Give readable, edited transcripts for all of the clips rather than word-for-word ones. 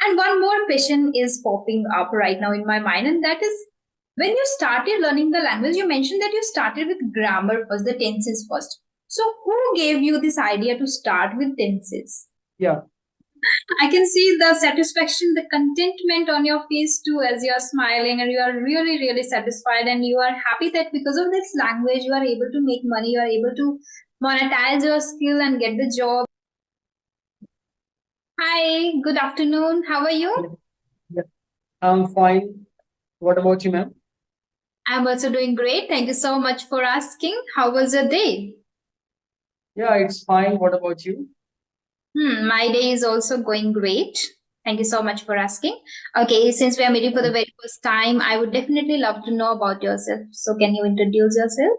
And one more question is popping up right now in my mind, and that is when you started learning the language, you mentioned that you started with grammar first, the tenses first. So, who gave you this idea to start with tenses? Yeah. I can see the satisfaction, the contentment on your face too as you are smiling and you are really, really satisfied and you are happy that because of this language you are able to make money, you are able to monetize your skill and get the job. Hi, good afternoon. How are you? Yeah. I'm fine. What about you, ma'am? I'm also doing great. Thank you so much for asking. How was your day? Yeah, it's fine. What about you? My day is also going great. Thank you so much for asking. Okay, since we are meeting for the very first time, I would definitely love to know about yourself. So, can you introduce yourself?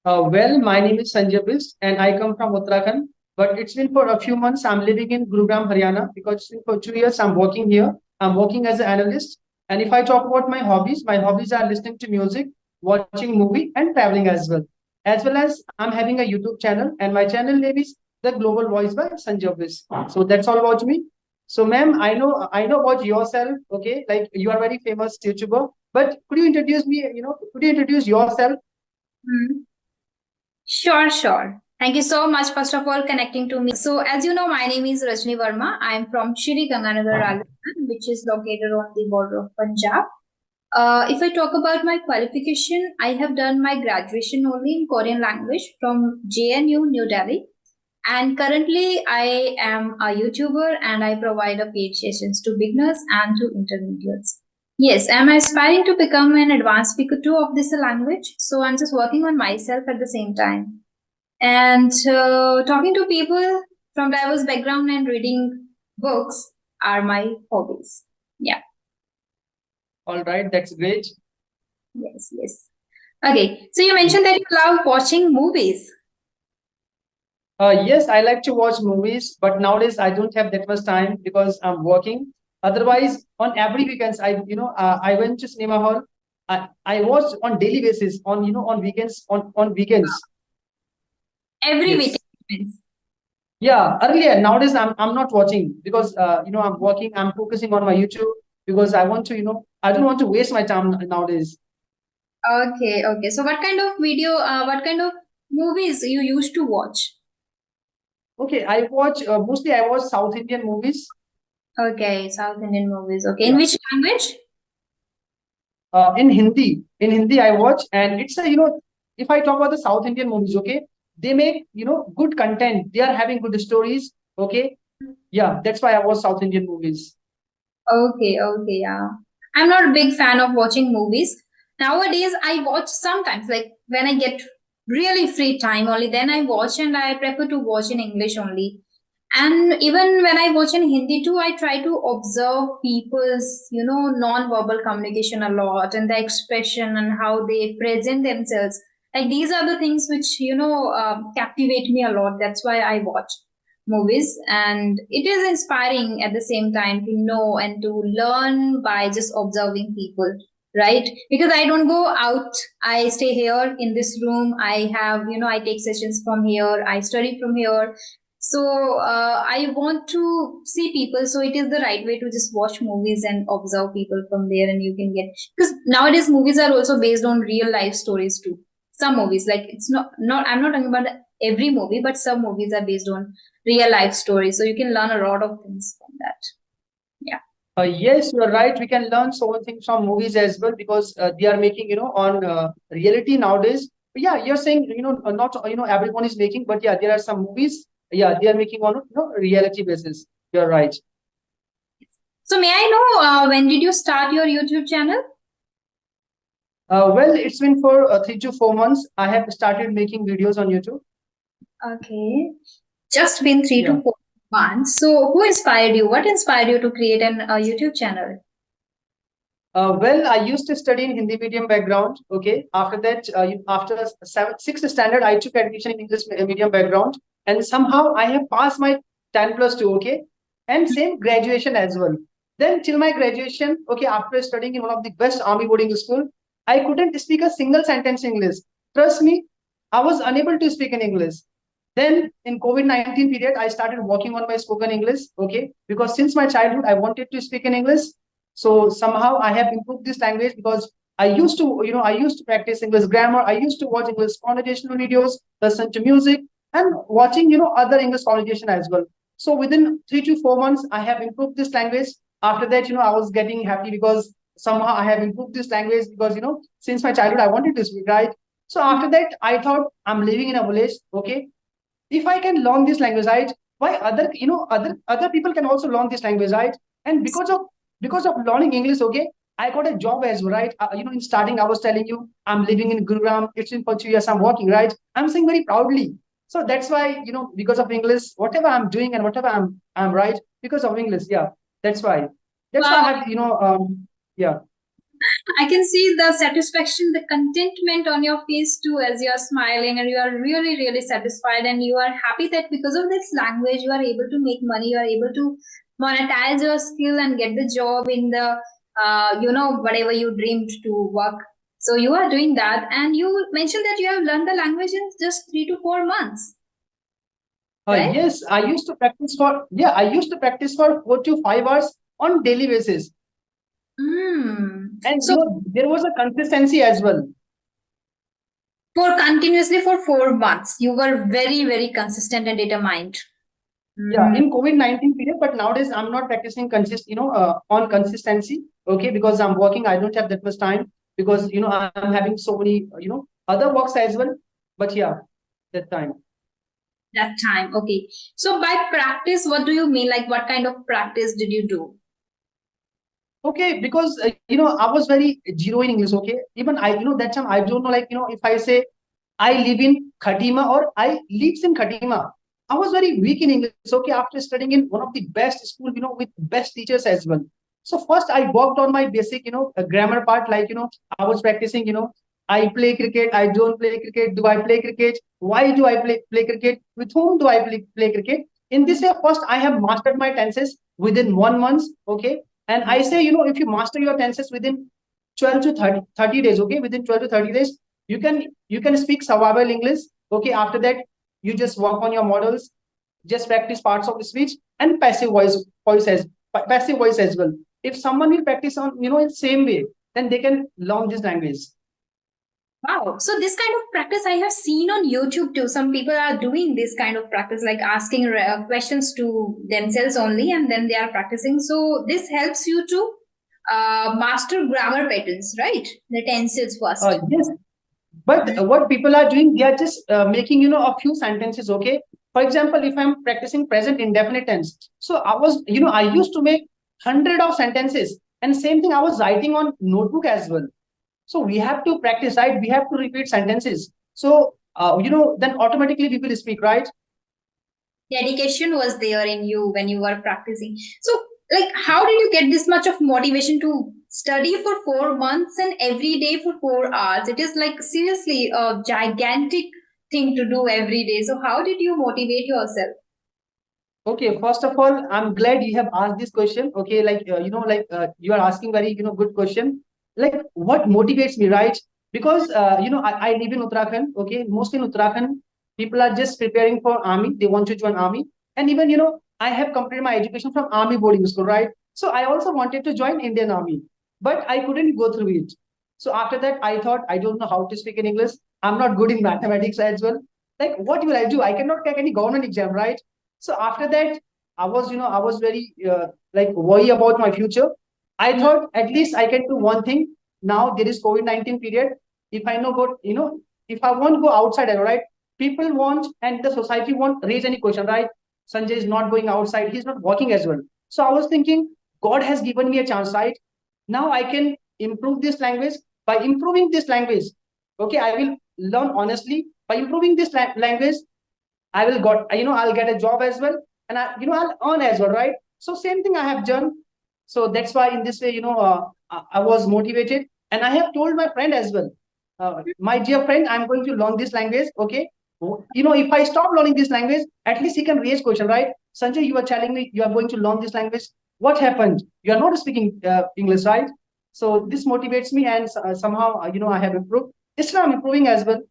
Well, my name is Sanjay Bist and I come from Uttarakhand. But it's been for a few months. I'm living in Gurugram, Haryana because it's been for 2 years I'm working here. I'm working as an analyst. And if I talk about my hobbies are listening to music, watching movie, and traveling as well. As well as I'm having a YouTube channel, and my channel name is The Global Voice by Sanjay Bist. So that's all about me. So, ma'am, I know about yourself. Okay, like you are very famous YouTuber. But could you introduce me? Could you introduce yourself? Hmm. Sure, sure. Thank you so much, first of all, connecting to me. So, as you know, my name is Rajni Verma. I am from Shri Ganganagar, Rajasthan, which is located on the border of Punjab. If I talk about my qualification, I have done my graduation only in Korean language from JNU, New Delhi. And currently, I am a YouTuber and I provide a paid sessions to beginners and to intermediates. Yes, I'm aspiring to become an advanced speaker too of this language. So I'm just working on myself at the same time. And talking to people from diverse background and reading books are my hobbies. Yeah, All right, that's great. yes, yes. Okay, so you mentioned that you love watching movies. Yes, I like to watch movies, but nowadays I don't have that much time because I'm working. Otherwise, on every weekends, I went to cinema hall. I watch on daily basis, on weekends, on weekends. Every Yes. weekend. Yeah, earlier. Nowadays, I'm not watching because I'm working. I'm focusing on my YouTube because I want to, I don't want to waste my time nowadays. Okay, okay. So what kind of movies you used to watch? Okay, I watch mostly I watch South Indian movies. Okay, South Indian movies. Okay, in Yeah. which language? In Hindi. In Hindi, I watch, and it's if I talk about the South Indian movies, okay, they make good content. They are having good stories. Okay, yeah, that's why I watch South Indian movies. Okay, okay, yeah. I'm not a big fan of watching movies. Nowadays, I watch sometimes, like when I get really free time, only then I watch, and I prefer to watch in English only. And even when I watch in Hindi too, I try to observe people's, non-verbal communication a lot and the expression and how they present themselves. Like these are the things which, captivate me a lot. That's why I watch movies. And it is inspiring at the same time to know and to learn by just observing people. Right? Because I don't go out. I stay here in this room. I take sessions from here. I study from here, so I want to see people. So it is the right way to just watch movies and observe people from there, and you can get because nowadays movies are also based on real life stories too. Some movies, like it's not I'm not talking about every movie, but some movies are based on real life stories, so you can learn a lot of things from that. Yeah. Yes, you are right. We can learn so many things from movies as well because they are making on reality nowadays. But yeah, you're saying not everyone is making, but yeah, there are some movies. Yeah, they are making on reality basis. You're right. So may I know when did you start your YouTube channel? Well, it's been for 3 to 4 months. I have started making videos on YouTube. Okay, just been three Yeah. to four months. So who inspired you? What inspired you to create an YouTube channel? Well, I used to study in Hindi medium background. Okay. After that, after sixth standard, I took admission in English medium background, and somehow I have passed my 10+2. Okay, and same graduation as well. Then till my graduation, okay, after studying in one of the best army boarding school, I couldn't speak a single sentence in English. Trust me, I was unable to speak in English. Then in COVID-19 period, I started working on my spoken English. Okay, because since my childhood, I wanted to speak in English. So somehow I have improved this language because I used to practice English grammar. I used to watch English conversational videos, listen to music, and watching, other English conversation as well. So within 3 to 4 months, I have improved this language. After that, I was getting happy because somehow I have improved this language because, since my childhood, I wanted to speak, right? So after that, I thought I'm living in a village. Okay, if I can learn this language, right? Why other people can also learn this language, right? And because of learning English, okay, I got a job as well, right? In starting, I was telling you I'm living in Gurugram. It's in for 2 years. I'm working, right? I'm saying very proudly. So that's why, because of English, whatever I'm doing and whatever I'm right because of English. Yeah, that's why. That's why Wow, I have, yeah. I can see the satisfaction, the contentment on your face too as you're smiling and you are really, really satisfied and you are happy that because of this language you are able to make money, you are able to monetize your skill and get the job in the, whatever you dreamed to work. So you are doing that. And you mentioned that you have learned the language in just 3 to 4 months, right? Yes, I used to practice for 4 to 5 hours on daily basis. And So there was a consistency as well. for continuously for 4 months, you were very, very consistent and determined. Yeah, in COVID-19 period, but nowadays I'm not practicing on consistency. Okay, because I'm working, I don't have that much time because I'm having so many other works as well. But yeah, that time. That time, okay. So by practice, what do you mean? Like, what kind of practice did you do? Okay, because I was very zero in English. Okay, even that time I don't know, like if I say I live in Khatima or I lives in Khatima, I was very weak in English. Okay, after studying in one of the best school, with best teachers as well. So first I worked on my basic, grammar part. Like I was practicing. I play cricket. I don't play cricket. Do I play cricket? Why do I play cricket? With whom do I play cricket? In this way, first I have mastered my tenses within 1 month. Okay, and I say, if you master your tenses within 12 to 30 days, okay, within 12 to 30 days, you can speak survival English. Okay, after that, you just work on your models, just practice parts of the speech and passive voice as well. If someone will practice on, in same way, then they can learn this language. Wow. So this kind of practice I have seen on YouTube too. Some people are doing this kind of practice, like asking questions to themselves only, and then they are practicing. So this helps you to master grammar patterns, right? The tenses first. Yes, but what people are doing, they are just making, a few sentences. Okay, for example, if I'm practicing present indefinite tense, so I used to make hundred of sentences, and same thing I was writing on notebook as well. So we have to practice, right? We have to repeat sentences. So then automatically we will speak, right? Dedication was there in you when you were practicing. So, like, how did you get this much of motivation to study for 4 months and every day for 4 hours? It is like seriously a gigantic thing to do every day. So, how did you motivate yourself? Okay, first of all, I'm glad you have asked this question. Okay, like you are asking very good question. Like what motivates me, right? Because I live in Uttarakhand. Okay, mostly in Uttarakhand, people are just preparing for army. They want to join army, and even I have completed my education from army boarding school, right? So I also wanted to join Indian Army, but I couldn't go through it. So after that, I thought I don't know how to speak in English. I'm not good in mathematics as well. Like what will I do? I cannot take any government exam, right? So after that, I was very like worried about my future. I thought at least I can do one thing. Now there is COVID-19 period. If I know about, if I won't go outside, right? People won't, and the society won't raise any question, right? Sanjay is not going outside. He's not working as well. So I was thinking, God has given me a chance, right? Now I can improve this language. By improving this language, okay, I will learn honestly. By improving this language, I will I'll get a job as well, and I'll earn as well, right? So same thing I have done. So that's why in this way, I was motivated, and I have told my friend as well, my dear friend, I'm going to learn this language. Okay, if I stop learning this language, at least he can raise question, right? Sanjay, you are telling me you are going to learn this language. What happened? You are not speaking English, right? So this motivates me, and somehow I have improved. It's now I'm improving as well.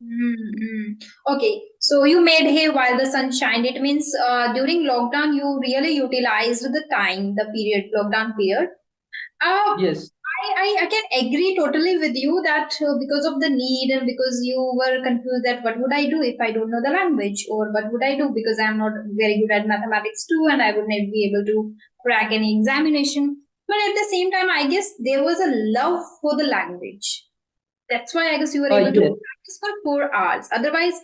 Mm-hmm. Okay, so you made hay while the sun shined. It means during lockdown you really utilized the time, the period, lockdown period. Yes. I can agree totally with you that because of the need and because you were confused that what would I do if I don't know the language, or what would I do because I'm not very good at mathematics too and I would not be able to crack any examination. But at the same time, I guess there was a love for the language. That's why I guess you were able to Yes. practice for 4 hours. Otherwise,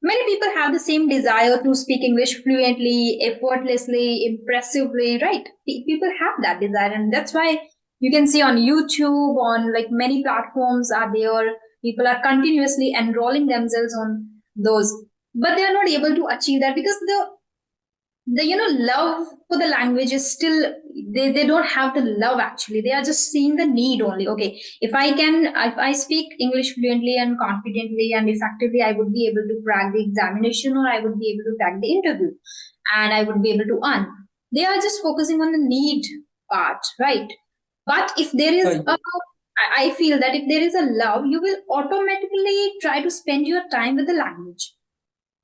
many people have the same desire to speak English fluently, effortlessly, impressively, right? People have that desire, and that's why you can see on YouTube, on like many platforms are there. People are continuously enrolling themselves on those, but they are not able to achieve that because the love for the language is still, they don't have the love. Actually, they are just seeing the need only. Okay, if I speak English fluently and confidently and effectively, I would be able to crack the examination, or I would be able to crack the interview, and I would be able to earn. They are just focusing on the need part, right? But if there is a, Yes. I feel that if there is a love, you will automatically try to spend your time with the language.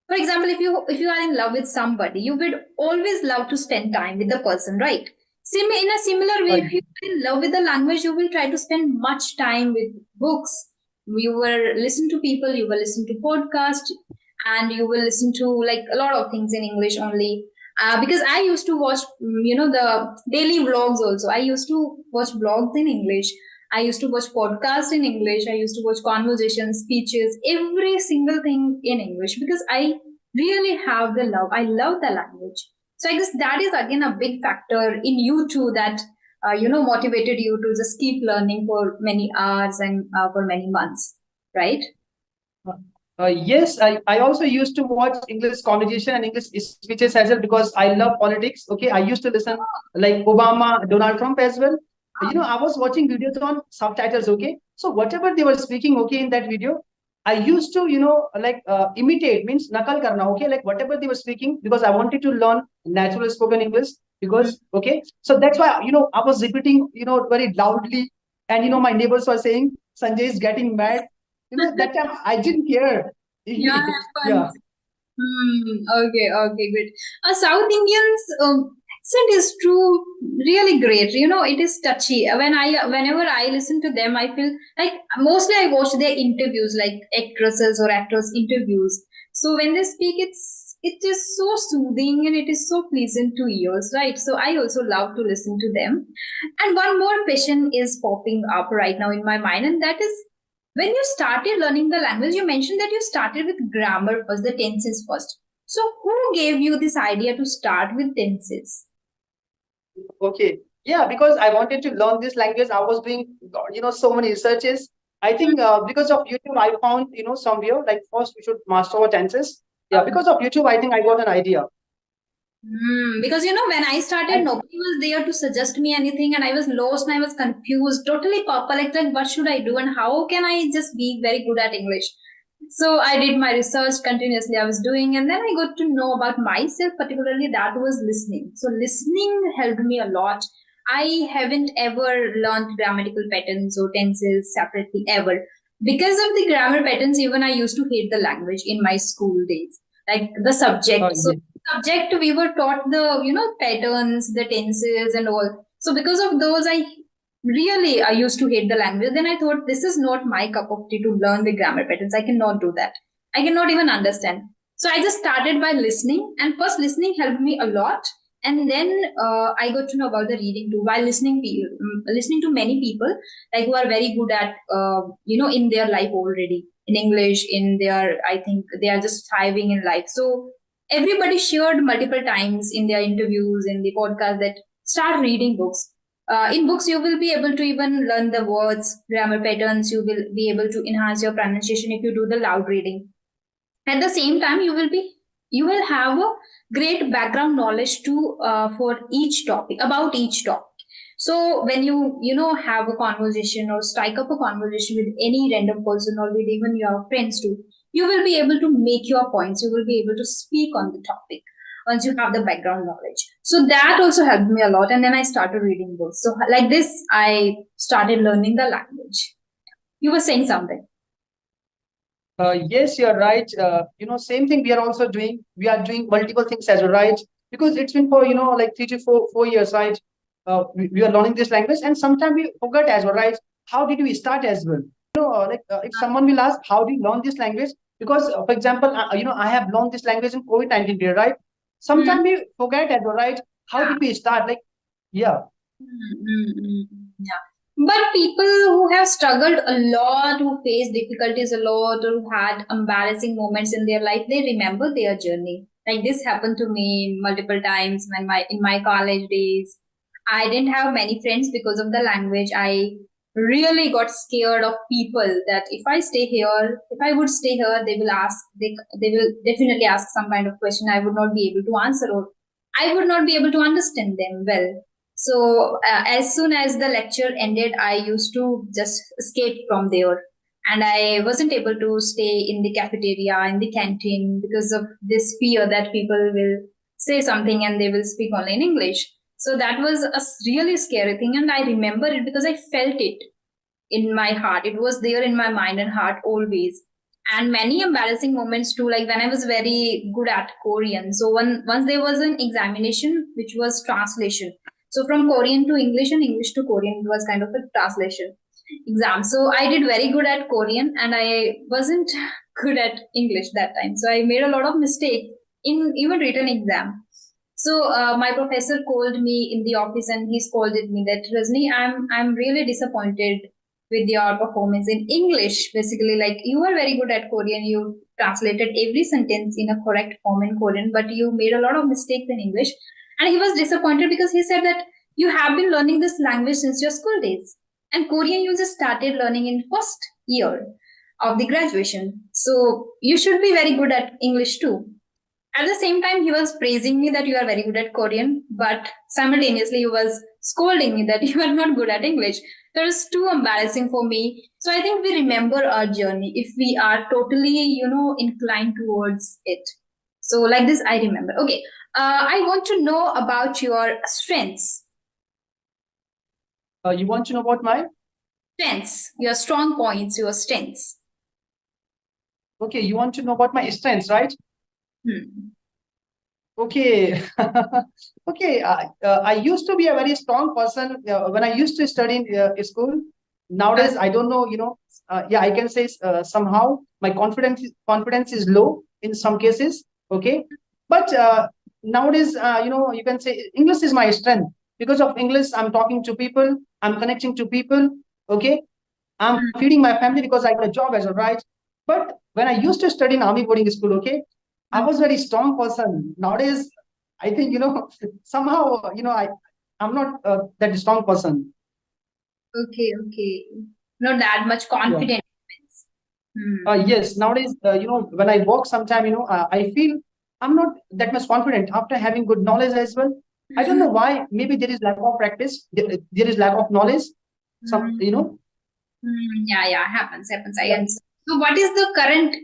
For example, if you are in love with somebody, you would always love to spend time with the person, right? In a similar way, if you are in love with the language, you will try to spend much time with books. You will listen to people, you will listen to podcasts, and you will listen to like a lot of things in English only. Because I used to watch, the daily vlogs also. I used to watch vlogs in English. I used to watch podcasts in English. I used to watch conversations, speeches, every single thing in English because I really have the love. I love the language. So I guess that is again a big factor in you too that motivated you to just keep learning for many hours and for many months, right? Yes, I also used to watch English conversation and English speeches as well because I love politics. Okay, I used to listen like Obama, Donald Trump as well. I was watching videos on subtitles. Okay, so whatever they were speaking, okay, in that video, I used to, like imitate means nakal karna. Okay, like whatever they were speaking because I wanted to learn natural spoken English because okay, so that's why I was repeating very loudly, and my neighbors were saying Sanjay is getting mad. That time I didn't care. Yeah, fun. Yeah. Okay, okay, great. South Indians accent is true, really great. It is touchy. Whenever I listen to them, I feel like mostly I watch their interviews, like actresses or actors interviews. So when they speak, it is so soothing and it is so pleasant to ears, right? So I also love to listen to them. And one more question is popping up right now in my mind, and that is when you started learning the language, you mentioned that you started with grammar first, the tenses first. So, who gave you this idea to start with tenses? Okay. Yeah, because I wanted to learn this language. I was doing, so many researches. I think because of YouTube, I found, somewhere like first we should master our tenses. Yeah, because of YouTube, I think I got an idea. Because when I started, And nobody was there to suggest me anything, and I was lost and I was confused, totally perplexed. Like, what should I do, and how can I just be very good at English? So I did my research continuously. I was doing, and then I got to know about myself. Particularly, that was listening. So listening helped me a lot. I haven't ever learned grammatical patterns or tenses separately ever. Because of the grammar patterns, even I used to hate the language in my school days, like the subject. So yeah. subject we were taught the patterns, the tenses and all. So because of those, I used to hate the language. Then I thought this is not my cup of tea to learn the grammar patterns. I cannot do that. I cannot even understand. So I just started by listening, and first listening helped me a lot. And then I got to know about the reading too while listening to many people like who are very good at in their life already in English. In their, I think they are just thriving in life. So everybody shared multiple times in their interviews in the podcast that start reading books. In books you will be able to even learn the words, grammar patterns. You will be able to enhance your pronunciation if you do the loud reading. At the same time, you will have a great background knowledge too, for each topic, about each topic. So when you have a conversation or strike up a conversation with any random person or with even your friends too, you will be able to make your points. You will be able to speak on the topic once you have the background knowledge. So that also helped me a lot. And then I started reading books. So like this, I started learning the language. You were saying something. Yes, you're right. Same thing we are also doing. We are doing multiple things as well, right? Because it's been for, like 3 to 4 years, right? We are learning this language, and sometimes we forget as well, right? How did we start as well? If someone will ask, how do you learn this language? Because, for example, I have learned this language in COVID-19 period, right? Hmm. Sometimes we forget as well, right? How Yeah. did we start? Like, yeah. Yeah. But people who have struggled a lot, who faced difficulties a lot, or who had embarrassing moments in their life, they remember their journey. Like this happened to me multiple times when in my college days. I didn't have many friends because of the language. I really got scared of people that if I stay here, if I would stay here, they will ask, they will definitely ask some kind of question I would not be able to answer, or I would not be able to understand them well. So as soon as the lecture ended, I used to just escape from there. And I wasn't able to stay in the cafeteria, in the canteen, because of this fear that people will say something and they will speak only in English. So that was a really scary thing. And I remember it because I felt it in my heart. It was there in my mind and heart always. And many embarrassing moments too, like when I was very good at Korean. So once there was an examination which was translation. So from Korean to English and English to Korean, it was kind of a translation exam. So I did very good at Korean and I wasn't good at English that time. So I made a lot of mistakes in even written exam. So my professor called me in the office and he scolded me that Rajni, I'm really disappointed with your performance in English. Basically, like you were very good at Korean, you translated every sentence in a correct form in Korean, but you made a lot of mistakes in English. And he was disappointed because he said that you have been learning this language since your school days, and Korean you just started learning in first year of the graduation. So you should be very good at English too. At the same time, he was praising me that you are very good at Korean, but simultaneously, he was scolding me that you are not good at English. That was too embarrassing for me. So I think we remember our journey if we are totally, inclined towards it. So, like this, I remember. Okay. I want to know about your strengths. You want to know about my? Strengths, your strong points, your strengths. Okay, you want to know about my strengths, right? Hmm. Okay. Okay. I used to be a very strong person when I used to study in school. Nowadays, I don't know, yeah, I can say somehow my confidence is low in some cases. Okay. But nowadays, you can say English is my strength. Because of English, I'm talking to people, I'm connecting to people. Okay. I'm Hmm. feeding my family because I got a job as well, right? But when I used to study in army boarding school, okay, I was very strong person. Nowadays, I think somehow I'm not that strong person. Okay, okay. Not that much Yeah. confident. Hmm. Yes. Nowadays, when I walk, sometime I feel I'm not that much confident after having good knowledge as well. I don't know why. Maybe there is lack of practice. There is lack of knowledge. Some Hmm. Yeah, yeah, happens. I Yeah. understand. So, what is the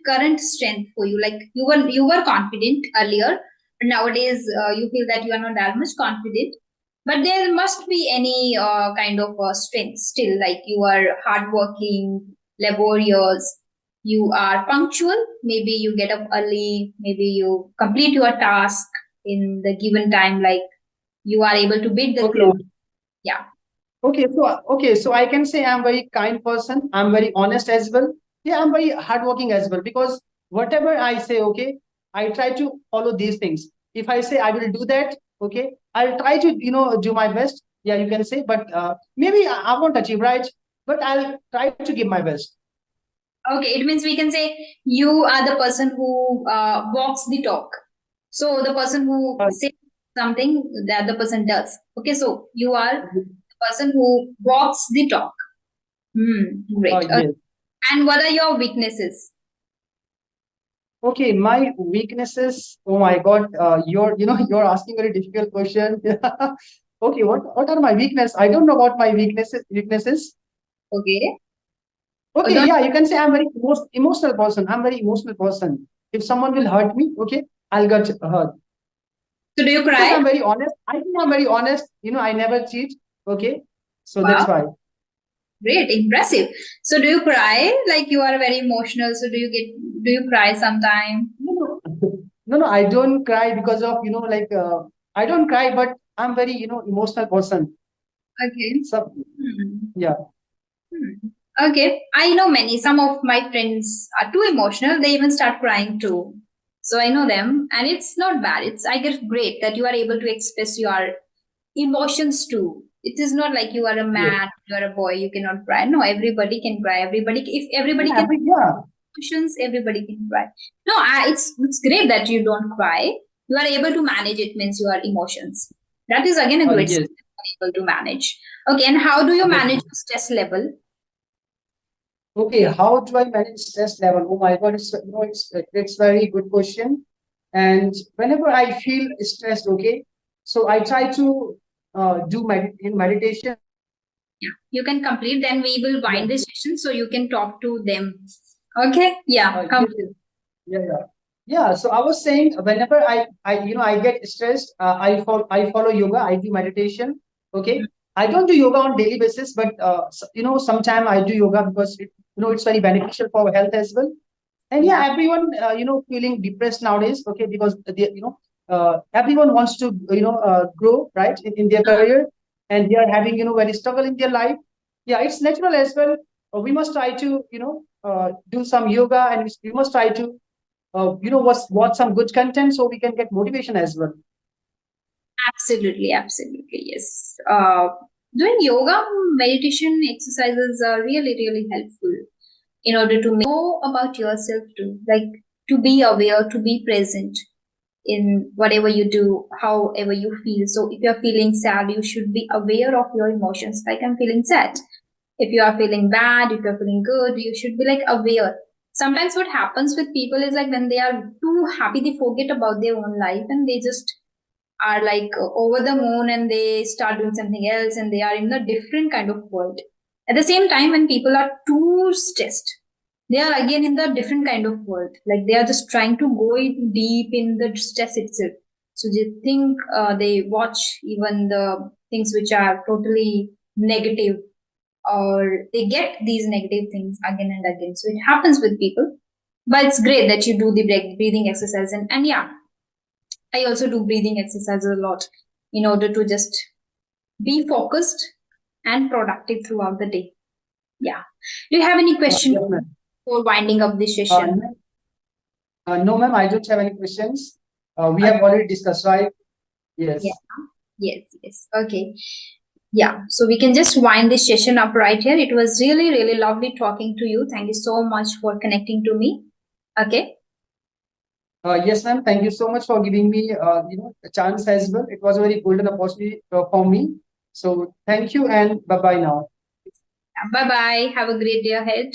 current strength for you? Like you were confident earlier, but nowadays you feel that you are not that much confident. But there must be any kind of strength still. Like you are hardworking, laborious. You are punctual. Maybe you get up early. Maybe you complete your task in the given time. Like you are able to beat the Okay. clock. Yeah. Okay, so I can say I'm very kind person. I'm very honest as well. Yeah, I'm very hardworking as well because whatever I say, okay, I try to follow these things. If I say I will do that, okay, I'll try to do my best. Yeah, you can say, but maybe I won't achieve, right? But I'll try to give my best. Okay, it means we can say you are the person who walks the talk. So the person who Uh, says something, the other person does. Okay, so you are the person who walks the talk. Great. yes. And what are your weaknesses? Okay, my weaknesses. Oh my God, you're asking very difficult question. Okay, what are my weaknesses? I don't know about my weaknesses. Okay. Oh, Okay, don't. yeah, you can say I'm very emotional person. I'm very emotional person. If someone will hurt me, okay, I'll get hurt. So do you Because cry? I'm very honest. I think I'm very honest. I never cheat. Okay. So that's Wow. why. Great, impressive. So do you cry? Like you are very emotional. So do you cry sometime? No, no, I don't cry because of, like, I don't cry, but I'm very, emotional person. Okay. So, Hmm. yeah. Hmm. Okay. I know some of my friends are too emotional. They even start crying too. So I know them and it's not bad. I guess great that you are able to express your emotions too. It is not like you are a Yes. man, you are a boy, you cannot cry. No, everybody can cry. If everybody can Yeah. emotions, everybody can cry. No, it's great that you don't cry. You are able to manage it means your emotions. That is again a great skill Yes. you are able to manage. Okay, and how do you Yes. manage your stress level? Okay, how do I manage stress level? Oh my God, it's very good question. And whenever I feel stressed, okay, so I try to do meditation. Yeah, you can complete. Then we will Yeah. wind this session so you can talk to them. Okay, yeah, Yes, yes. Yeah, yeah. Yeah, so I was saying whenever I get stressed, I follow yoga, I do meditation. Okay. I don't do yoga on daily basis, but sometime I do yoga because it's very beneficial for health as well. And yeah, yeah, everyone feeling depressed nowadays, okay, because everyone wants to grow, right, in their career, and they are having very struggle in their life. Yeah, it's natural as well. We must try to do some yoga, and we must try to watch some good content so we can get motivation as well. absolutely, absolutely, yes. Doing yoga, meditation exercises are really, really helpful in order to know about yourself too, like to be aware, to be present in whatever you do, however you feel. So if you're feeling sad, you should be aware of your emotions. Like I'm feeling sad. If you are feeling bad, if you're feeling good, you should be like aware. Sometimes what happens with people is like when they are too happy, they forget about their own life and they just are like over the moon and they start doing something else and they are in a different kind of world. At the same time, when people are too stressed, they are again in the different kind of world. Like they are just trying to go in deep in the stress itself. So they think they watch even the things which are totally negative, or they get these negative things again and again. So it happens with people. But it's great that you do the breathing exercise, and yeah, I also do breathing exercises a lot in order to just be focused and productive throughout the day. Yeah. Do you have any question Yes, ma'am. for winding up this session? No, ma'am, I don't have any questions. We Uh, have already discussed, right? yeah. Yes. Yes. Yes. Okay. Yeah. So we can just wind this session up right here. It was really, really lovely talking to you. Thank you so much for connecting to me. Okay. Yes, ma'am. Thank you so much for giving me, a chance as well. It was a very golden opportunity for me. So thank you and bye bye now. Bye bye. Have a great day ahead.